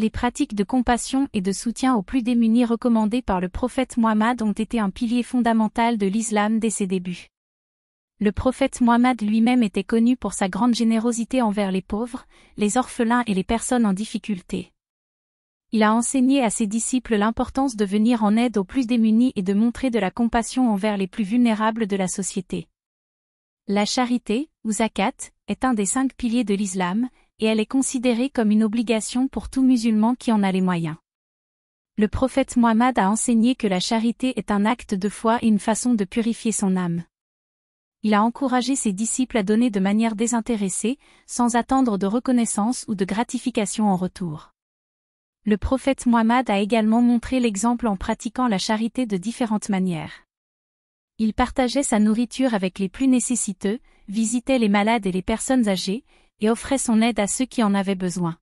Les pratiques de compassion et de soutien aux plus démunis recommandées par le prophète Mohammed ont été un pilier fondamental de l'islam dès ses débuts. Le prophète Mohammed lui-même était connu pour sa grande générosité envers les pauvres, les orphelins et les personnes en difficulté. Il a enseigné à ses disciples l'importance de venir en aide aux plus démunis et de montrer de la compassion envers les plus vulnérables de la société. La charité, ou zakat, est un des 5 piliers de l'islam, et elle est considérée comme une obligation pour tout musulman qui en a les moyens. Le prophète Mohammed a enseigné que la charité est un acte de foi et une façon de purifier son âme. Il a encouragé ses disciples à donner de manière désintéressée, sans attendre de reconnaissance ou de gratification en retour. Le prophète Mohammed a également montré l'exemple en pratiquant la charité de différentes manières. Il partageait sa nourriture avec les plus nécessiteux, visitait les malades et les personnes âgées, et offrait son aide à ceux qui en avaient besoin.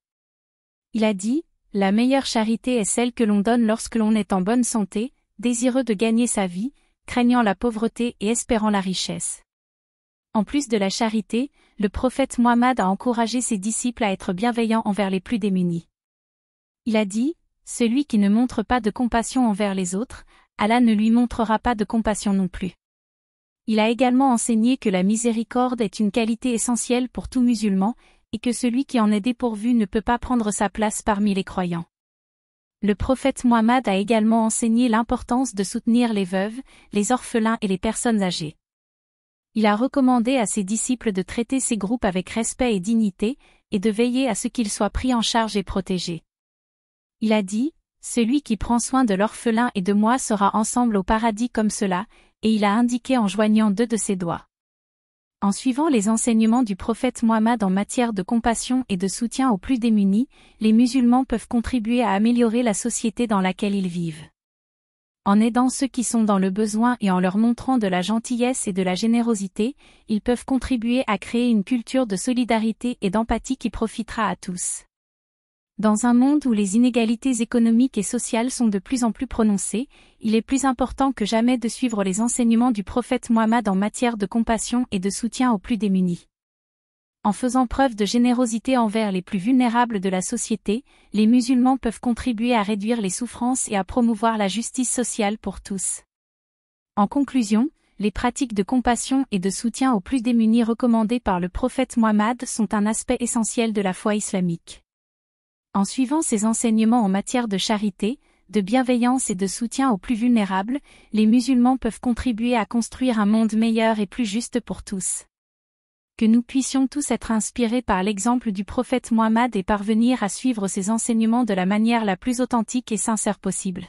Il a dit, « La meilleure charité est celle que l'on donne lorsque l'on est en bonne santé, désireux de gagner sa vie, craignant la pauvreté et espérant la richesse. » En plus de la charité, le prophète Mohammed a encouragé ses disciples à être bienveillants envers les plus démunis. Il a dit, « Celui qui ne montre pas de compassion envers les autres, Allah ne lui montrera pas de compassion non plus. » Il a également enseigné que la miséricorde est une qualité essentielle pour tout musulman, et que celui qui en est dépourvu ne peut pas prendre sa place parmi les croyants. Le prophète Mohammed a également enseigné l'importance de soutenir les veuves, les orphelins et les personnes âgées. Il a recommandé à ses disciples de traiter ces groupes avec respect et dignité, et de veiller à ce qu'ils soient pris en charge et protégés. Il a dit, « Celui qui prend soin de l'orphelin et de moi sera ensemble au paradis comme cela », et il a indiqué en joignant 2 de ses doigts. En suivant les enseignements du prophète Mohammed en matière de compassion et de soutien aux plus démunis, les musulmans peuvent contribuer à améliorer la société dans laquelle ils vivent. En aidant ceux qui sont dans le besoin et en leur montrant de la gentillesse et de la générosité, ils peuvent contribuer à créer une culture de solidarité et d'empathie qui profitera à tous. Dans un monde où les inégalités économiques et sociales sont de plus en plus prononcées, il est plus important que jamais de suivre les enseignements du prophète Mohammed en matière de compassion et de soutien aux plus démunis. En faisant preuve de générosité envers les plus vulnérables de la société, les musulmans peuvent contribuer à réduire les souffrances et à promouvoir la justice sociale pour tous. En conclusion, les pratiques de compassion et de soutien aux plus démunis recommandées par le prophète Mohammed sont un aspect essentiel de la foi islamique. En suivant ces enseignements en matière de charité, de bienveillance et de soutien aux plus vulnérables, les musulmans peuvent contribuer à construire un monde meilleur et plus juste pour tous. Que nous puissions tous être inspirés par l'exemple du prophète Mohammed et parvenir à suivre ses enseignements de la manière la plus authentique et sincère possible.